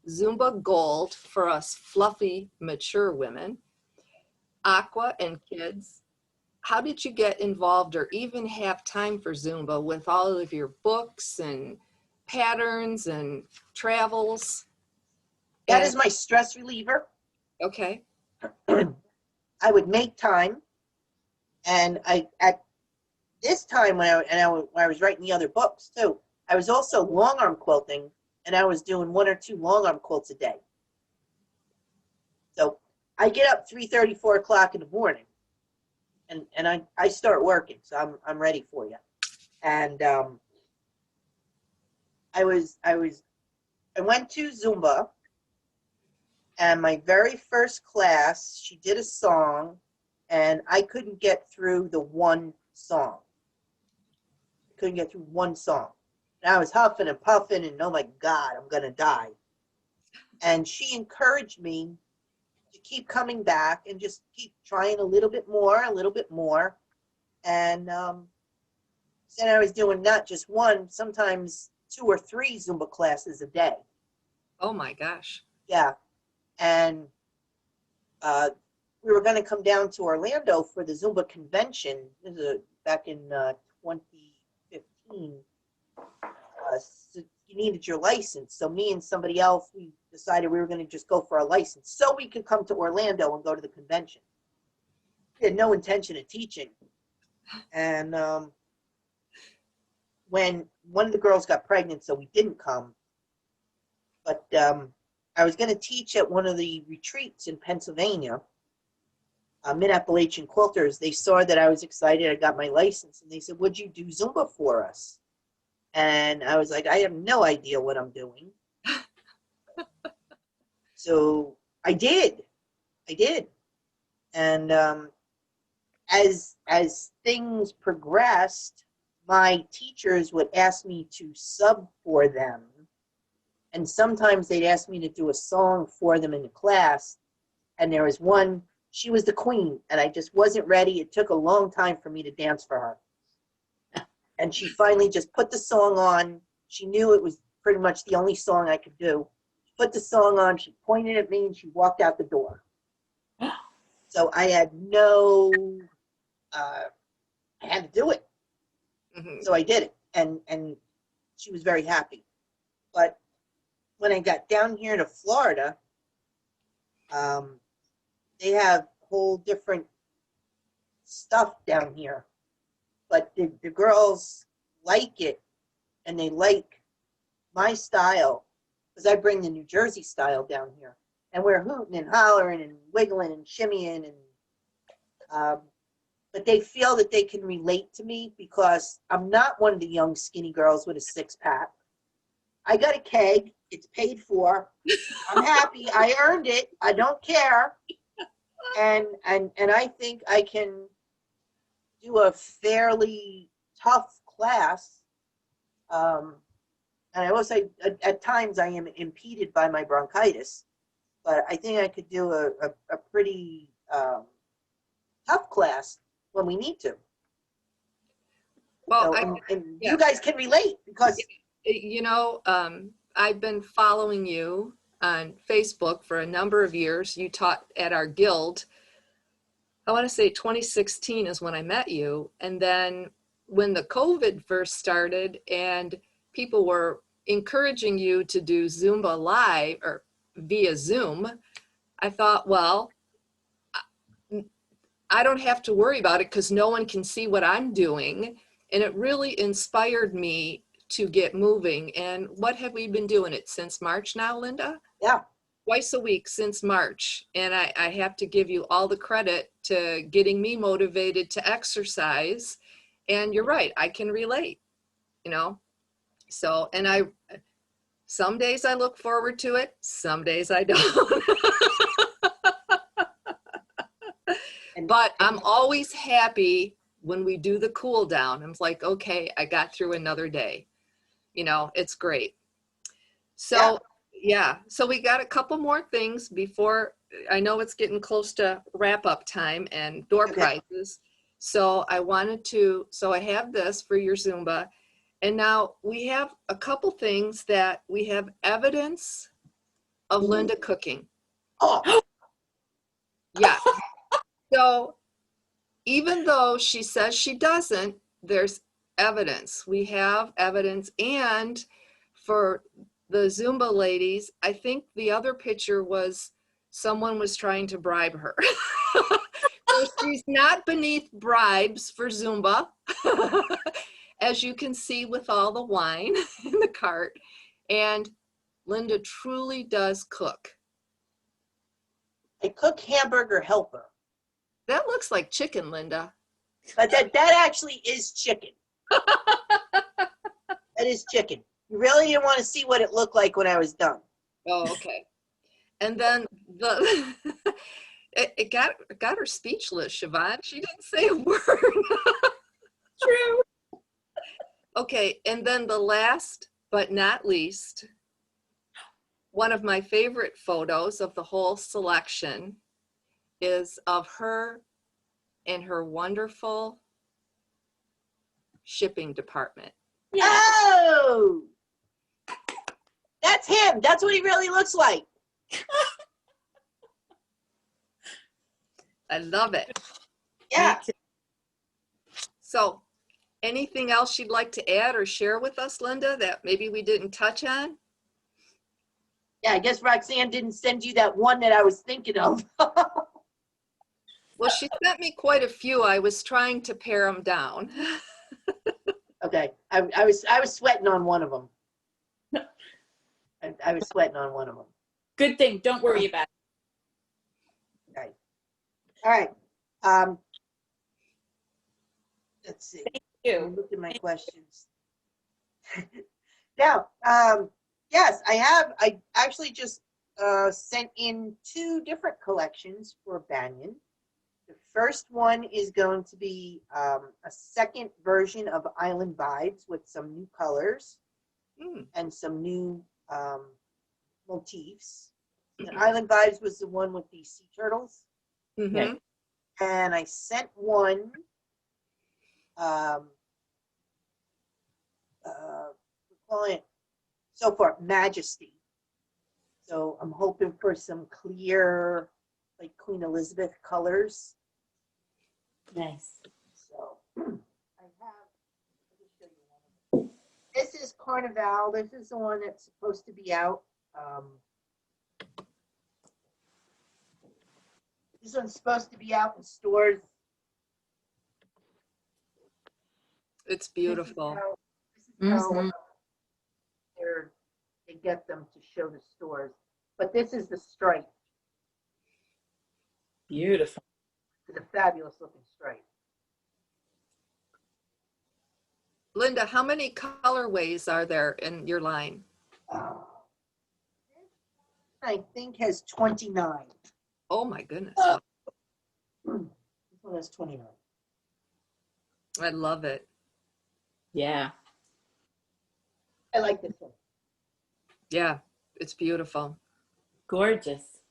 Zumba Gold for us fluffy, mature women, Aqua and kids. How did you get involved or even have time for Zumba with all of your books and patterns and travels? That And, is my stress reliever. okay. I would make time, and at this time when I was writing the other books too, I was also long arm quilting, and I was doing 1 or 2 long arm quilts a day. So I get up 3:30, 4 o'clock in the morning, and I start working. So I'm ready for you. And I went to Zumba, and my very first class, she did a song, and I couldn't get through the one song. I couldn't get through one song. And I was huffing and puffing, and oh my God, I'm gonna die. And she encouraged me to keep coming back and just keep trying a little bit more, a little bit more. And then I was doing not just one, sometimes 2 or 3 Zumba classes a day. Oh my gosh. Yeah. And we were going to come down to Orlando for the Zumba convention. This is back in 2015. So you needed your license. So me and somebody else, we decided we were going to just go for a license so we could come to Orlando and go to the convention. We had no intention of teaching. And when one of the girls got pregnant, so we didn't come. But I was going to teach at one of the retreats in Pennsylvania. Mid-Appalachian Quilters, they saw that I was excited. I got my license, and they said, would you do Zumba for us? And I was like, I have no idea what I'm doing. So I did. And as things progressed, my teachers would ask me to sub for them. And sometimes they'd ask me to do a song for them in the class. And there was one, she was the queen, and I just wasn't ready. It took a long time for me to dance for her. And she finally just put the song on. She knew it was pretty much the only song I could do. She put the song on, she pointed at me, and she walked out the door. So I had I had to do it. Mm-hmm. So I did it, and she was very happy. But when I got down here to Florida, they have whole different stuff down here. But the girls like it, and they like my style, because I bring the New Jersey style down here. And we're hooting and hollering and wiggling and shimmying. And but they feel that they can relate to me because I'm not one of the young skinny girls with a 6-pack. I got a keg. It's paid for. I'm happy. I earned it. I don't care. And I think I can do a fairly tough class. And I will say at times I am impeded by my bronchitis, but I think I could do a pretty tough class when we need to. Well, So, and yeah. you guys can relate because you know, I've been following you on Facebook for a number of years. You taught at our guild. I want to say 2016 is when I met you. And then when the COVID first started and people were encouraging you to do Zumba live or via Zoom, I thought, well, I don't have to worry about it because no one can see what I'm doing. And it really inspired me to get moving. And what have we been doing it since March now, Linda? yeah. Twice a week since March. And I have to give you all the credit to getting me motivated to exercise. And you're right, I can relate, you know? So, and some days I look forward to it, some days I don't. But I'm always happy when we do the cool down, I'm like, okay, I got through another day. You know, it's great. So yeah, so we got a couple more things before, I know it's getting close to wrap up time and door prizes. So I have this for your Zumba. And now we have a couple things that we have evidence of Linda cooking. Oh, Yeah. So even though she says she doesn't, there's evidence. We have evidence. And for the Zumba ladies, I think the other picture was someone was trying to bribe her. So she's not beneath bribes for Zumba, as you can see with all the wine in the cart. And Linda truly does cook. I cook hamburger helper. That looks like chicken, Linda. But that actually is chicken. That is chicken. You really didn't want to see what it looked like when I was done. Oh, okay. And then the it got her speechless, Siobhan. She didn't say a word. True. Okay, and then the last but not least, one of my favorite photos of the whole selection is of her in her wonderful shipping department. Yeah. Oh! That's him. That's what he really looks like. I love it. Yeah. So anything else you'd like to add or share with us, Linda, that maybe we didn't touch on? Yeah, I guess Roxanne didn't send you that one that I was thinking of. Well, she sent me quite a few. I was trying to pare them down. Okay, I was sweating on one of them. I was sweating on one of them. Good thing. Don't worry about it. Okay. All right. Let's see. You. Look at my questions. Now, yes, I actually just sent in 2 different collections for Banyan. The first one is going to be a second version of Island Vibes with some new colors and some new motifs. And Island Vibes was the one with the sea turtles. Mm-hmm. And I sent one we're calling it so far Majesty. So I'm hoping for some clear, like Queen Elizabeth colors. Nice. So I have, let me show you one of them. This is Carnival. This is the one that's supposed to be out. This one's supposed to be out in stores. It's beautiful. This is how they get them to show the stores. But this is the stripe. Beautiful. It's a fabulous looking stripe. Linda, how many colorways are there in your line? I think has 29. Oh my goodness. This one has 29. I love it. Yeah. I like this one. Yeah, it's beautiful. Gorgeous.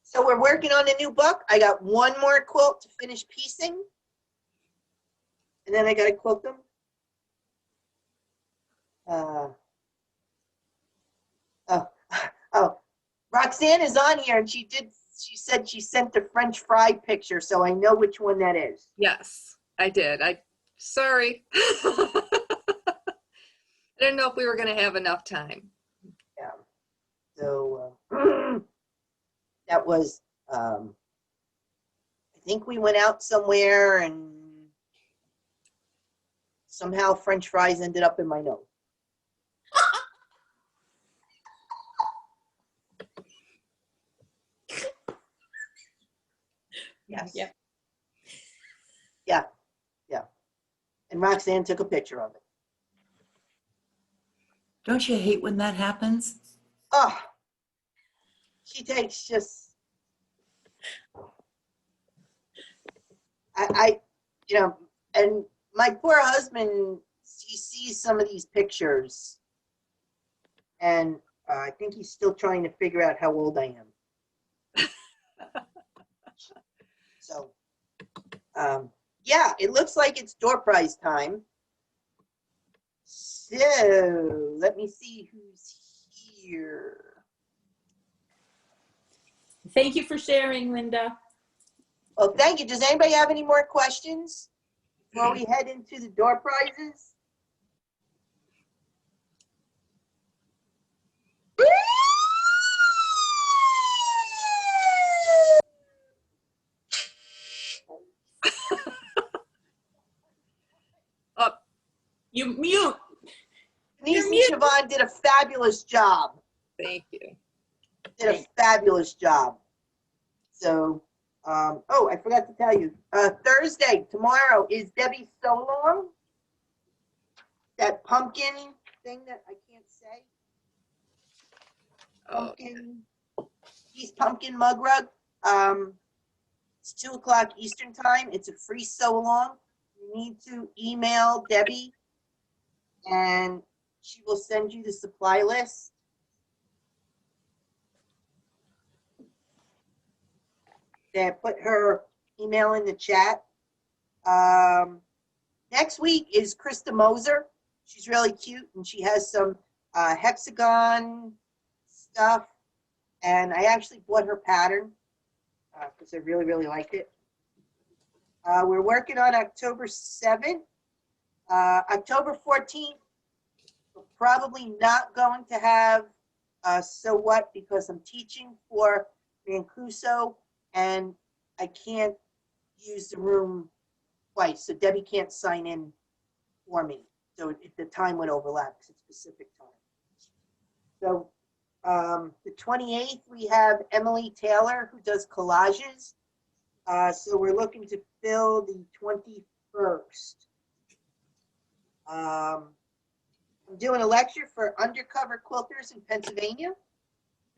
So we're working on a new book. I got one more quilt to finish piecing. And then I got to quilt them. Oh, Roxanne is on here and she said she sent the French fry picture, so I know which one that is. Yes, I did. Sorry. I didn't know if we were going to have enough time. Yeah. So that was, I think we went out somewhere and somehow French fries ended up in my nose. Yes. Yep. Yeah. Yeah. And Roxanne took a picture of it. Don't you hate when that happens? Oh, she takes just, you know, and my poor husband, he sees some of these pictures, and I think he's still trying to figure out how old I am. So, yeah, it looks like it's door prize time. So let me see who's here. Thank you for sharing, Linda. Well, thank you. Does anybody have any more questions before we head into the door prizes? You mute. Denise and mute. Siobhan did a fabulous job. Thank you. Did a fabulous job. So, oh, I forgot to tell you. Thursday, tomorrow, is Debbie So Long. That pumpkin thing that I can't say. Pumpkin, East Pumpkin Mug Rug. It's 2:00 Eastern time. It's a free sew along. You need to email Debbie and she will send you the supply list. Then put her email in the chat. Next week is Krista Moser. She's really cute and she has some hexagon stuff. And I actually bought her pattern because I really, really liked it. We're working on October 7th. October 14th, we're probably not going to have So What because I'm teaching for Mancuso and I can't use the room twice. So Debbie can't sign in for me. So the time would overlap because it's Pacific time. So the 28th, we have Emily Taylor who does collages. So we're looking to fill the 21st. I'm doing a lecture for undercover quilters in Pennsylvania.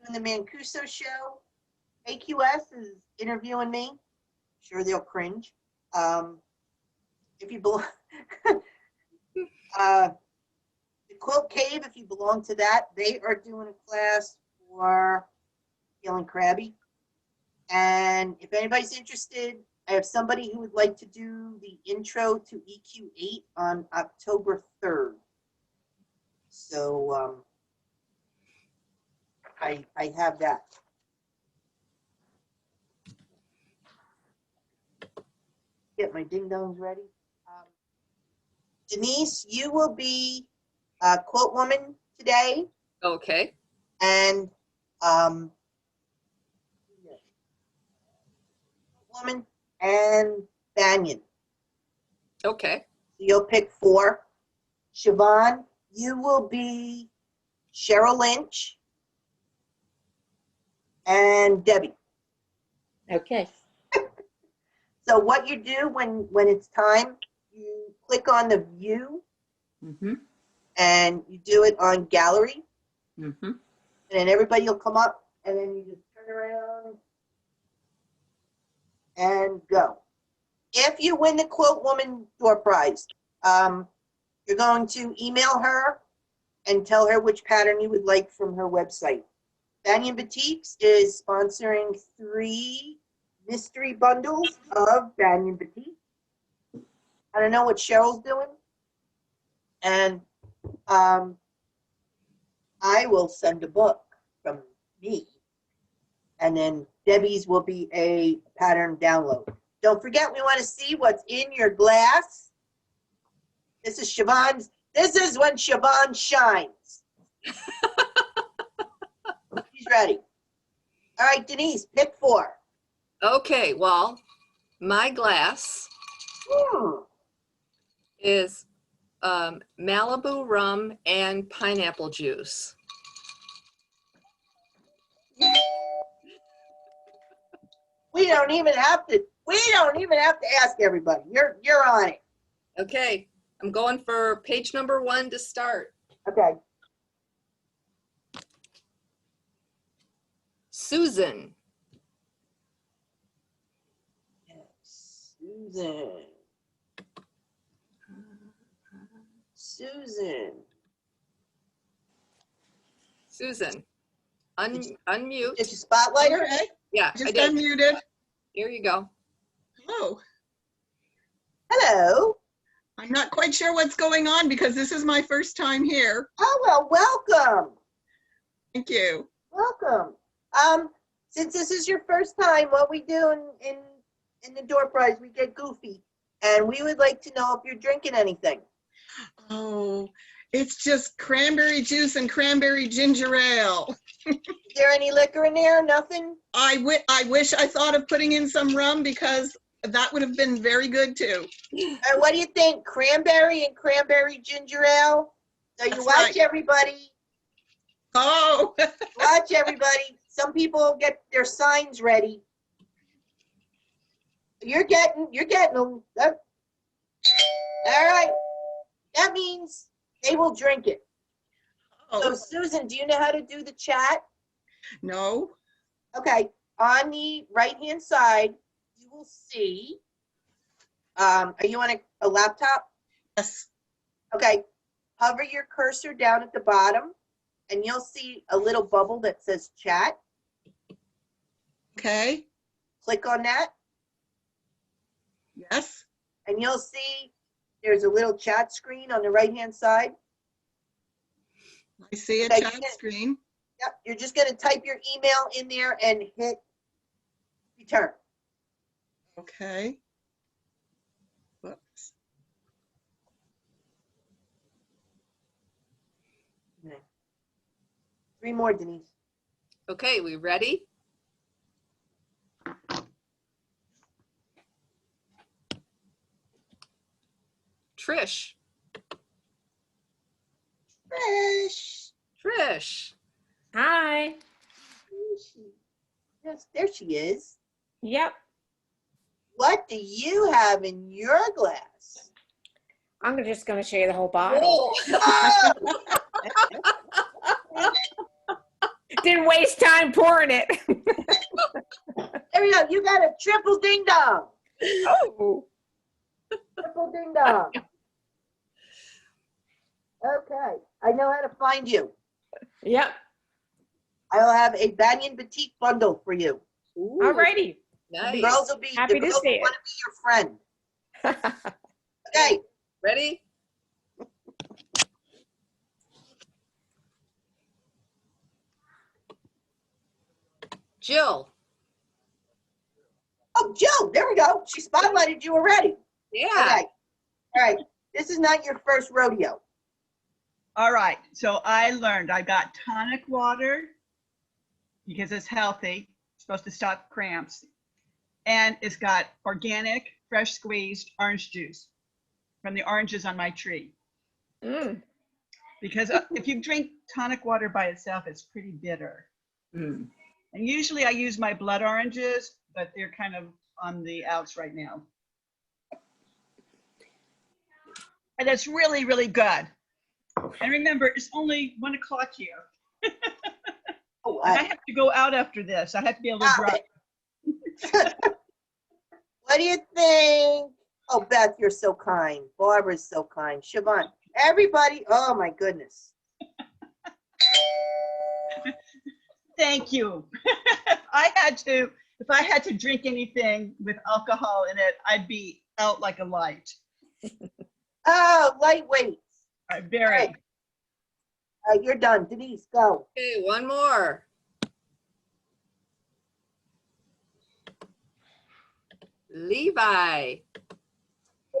Doing the Mancuso show. AQS is interviewing me. Sure, they'll cringe. If you belong, the Quilt Cave, if you belong to that, they are doing a class for feeling crabby. And if anybody's interested, I have somebody who would like to do the intro to EQ8 on October 3rd. So I have that. Get my ding-dongs ready. Denise, you will be a quote woman today. Okay. And woman and Banyan. Okay. So you'll pick 4. Siobhan, you will be Cheryl Lynch and Debbie. Okay. So what you do when it's time, you click on the view Mm-hmm. and you do it on gallery. Mm-hmm. And then everybody will come up and then you just turn around and go. If you win the Quote Woman door prize, you're going to email her and tell her which pattern you would like from her website. Banyan Boutiques is sponsoring 3 mystery bundles of Banyan Boutique. I don't know what Cheryl's doing. And I will send a book from me. And then Debbie's will be a pattern download. Don't forget, we want to see what's in your glass. This is Siobhan's. This is when Siobhan shines. She's ready. All right, Denise, pick 4. Okay. Well, my glass is Malibu rum and pineapple juice. We don't even have to ask everybody. You're on it. Okay. I'm going for page number 1 to start. Okay. Susan. Susan. Susan. Susan. Susan, unmute. Did you spotlight her? Okay, Yeah, I just did. unmuted. Here you go. Hello. Hello. I'm not quite sure what's going on because this is my first time here. Oh, well, welcome. Thank you. Welcome. Since this is your first time, what we do in the door prize, we get goofy. And we would like to know if you're drinking anything. Oh, it's just cranberry juice and cranberry ginger ale. Is there any liquor in there? Nothing? I wish I thought of putting in some rum because that would have been very good too. And what do you think? Cranberry and cranberry ginger ale? So you That's watch right. everybody. Oh, Watch everybody. Some people get their signs ready. You're getting them. All right. That means they will drink it. So oh, Susan, do you know how to do the chat? no. Okay. On the right-hand side, you will see, are you on a laptop? Yes. Okay. Hover your cursor down at the bottom and you'll see a little bubble that says chat. Okay. Click on that Yes. and you'll see there's a little chat screen on the right-hand side. I see a Okay, chat screen. Yep. You're just going to type your email in there and hit return. Okay. Whoops. Okay. 3 more, Denise. Okay, we ready? Trish. Trish. Trish. Hi. Where is she? Yes, there she is. Yep. What do you have in your glass? I'm just going to show you the whole bottle. Oh, Didn't waste time pouring it. there we go. You got a triple ding dong. Oh. Triple ding dong. Okay. I know how to find you. Yep. I will have a Banyan Boutique bundle for you. Ooh, Alrighty. nice. Girls will be, Happy the to girls see will it. want to be your friend. Okay. Ready? Jill. Oh, Jill, there we go. She spotlighted you already. Yeah. Okay. All right. This is not your first rodeo. All right, so I learned I got tonic water because it's healthy, it's supposed to stop cramps, and it's got organic, fresh squeezed orange juice from the oranges on my tree. Mm. Because if you drink tonic water by itself, it's pretty bitter. And usually I use my blood oranges, but they're kind of on the outs right now. And it's really, really good. And remember, it's only 1 o'clock here. Oh, And I have to go out after this. I have to be able to drive. what do you think? Oh, Beth, you're so kind. Barbara's so kind. Siobhan, everybody. Oh, my goodness. Thank you. If I had to drink anything with alcohol in it, I'd be out like a light. Oh, lightweight. Very. All right, you're done. Denise, go. Okay, one more. Levi.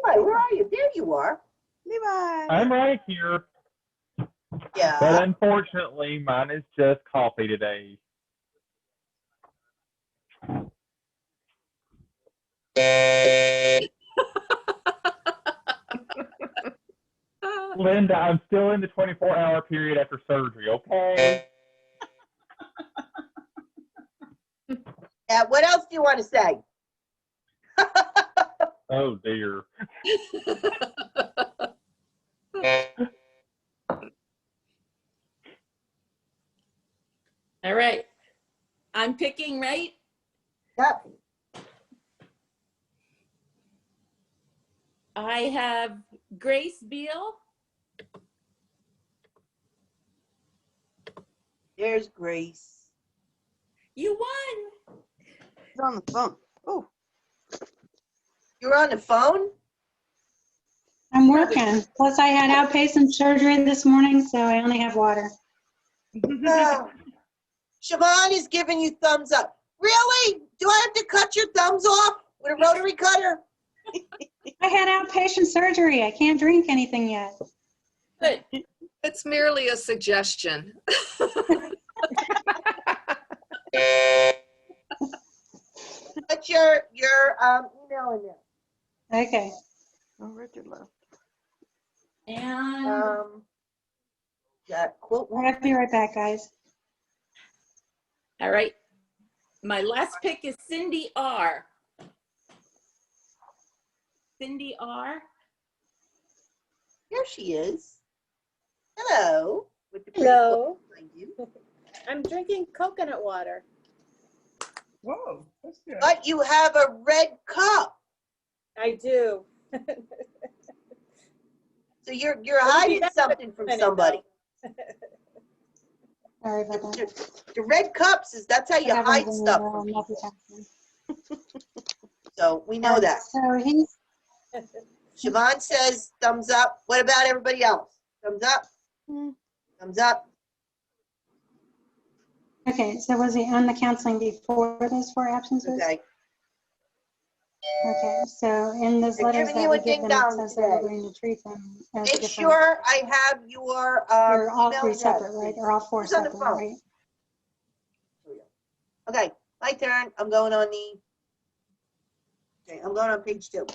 Hi, where are you? There you are. Levi. I'm right here, but Yeah. unfortunately, mine is just coffee today. Linda, I'm still in the 24-hour period after surgery, okay? Yeah. What else do you want to say? Oh, dear. All right. I'm picking, right? Yep. I have Grace Beal. There's Grace. You won. She's on the phone. Oh. You're on the phone? I'm working. Plus, I had outpatient surgery this morning, so I only have water. Oh. Siobhan is giving you thumbs up. Really? Do I have to cut your thumbs off with a rotary cutter? I had outpatient surgery. I can't drink anything yet. Good. It's merely a suggestion. Put your email in there. Okay. Oh, Richard left. And Yeah, quote. I'll be right back, guys. all right. My last pick is Cindy R. Cindy R. Here she is. Hello. With the pretty Hello. clothes behind you. I'm drinking coconut water. Whoa, that's good. But you have a red cup. I do. So you're hiding something from somebody. Sorry about that. The red cups that's how you hide stuff from people. So we know that. So he's Siobhan says thumbs up. What about everybody else? Thumbs up? Thumbs up. okay. So was he on the counseling before those 4 absences? Okay. Okay. So in those They're letters giving that you we a give them, ding-dong it says that we're today. going to treat them as Make different. sure I have your They're all email 3 address, separate, right? please. Or all 4 Who's on the separate, phone? right? Okay, my turn. I'm going on okay, I'm going on page 2.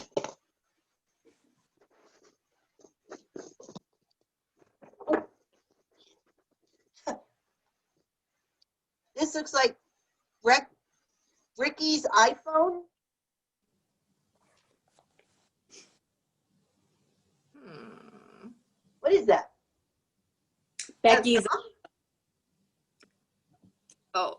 This looks like Ricky's iPhone. What is that? Becky's. Oh.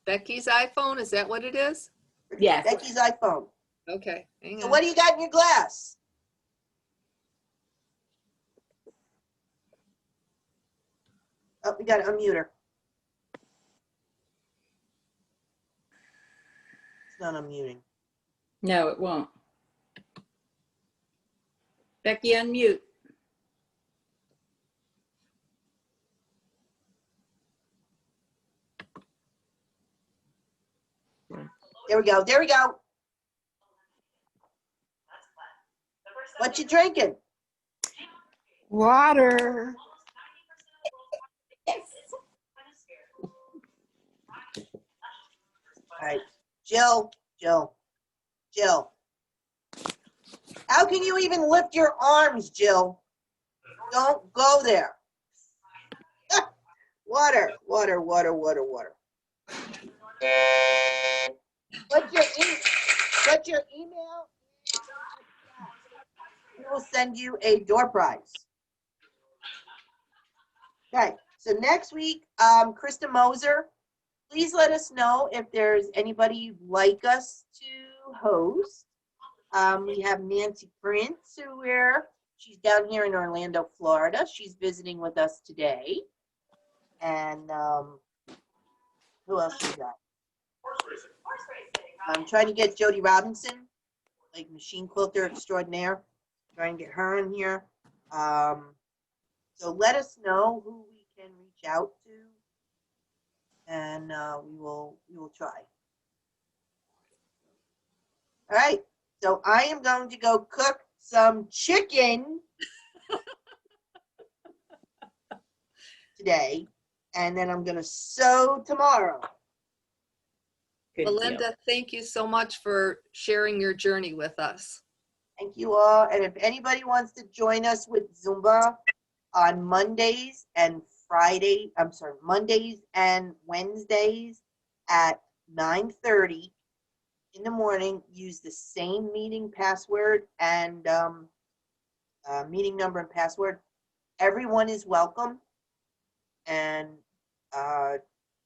Becky's iPhone, is that what it is? Yes. Becky's iPhone. Okay, hang So on. what do you got in your glass? Oh, we got to unmute her. It's not unmuting. No, it won't. Becky, unmute. There we go. There we go. What you drinking? Water. All right. Jill. How can you even lift your arms, Jill? Don't go there. Water. What's your email? We will send you a door prize. Okay, so next week, Krista Moser, please let us know if there's anybody you'd like us to host. We have Nancy Prince, she's down here in Orlando, Florida. She's visiting with us today. And who else we got? I'm trying to get Jody Robinson, like machine quilter extraordinaire. Trying to get her in here. So let us know who we can reach out to, and we will try. All right. So I am going to go cook some chicken today, and then I'm going to sew tomorrow. Good Melinda, deal. thank you so much for sharing your journey with us. Thank you all. And if anybody wants to join us with Zumba on Mondays and Mondays and Wednesdays at 9:30 in the morning, use the same meeting password and meeting number and password. Everyone is welcome, and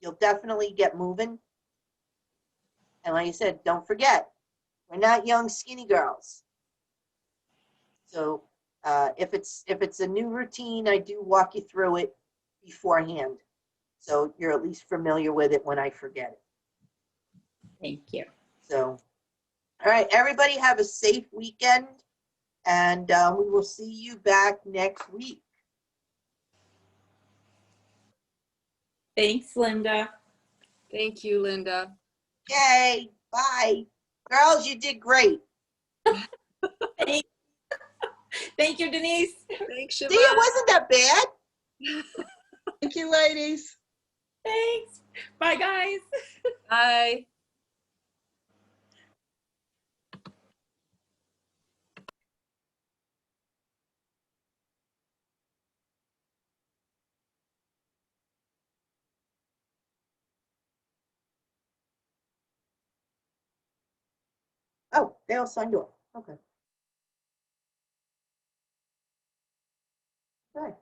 you'll definitely get moving. And like I said, don't forget, We're not young, skinny girls. So if it's a new routine, I do walk you through it beforehand. So you're at least familiar with it when I forget it. Thank you. So, all right, everybody have a safe weekend, and we will see you back next week. Thanks, Linda. Thank you, Linda. Okay, bye. Girls, you did great. Thank you, Denise. Thanks, See, Siobhan. it wasn't that bad. Thank you, ladies. Thanks. Bye, guys. Bye. Oh, they all signed off. Okay. All right.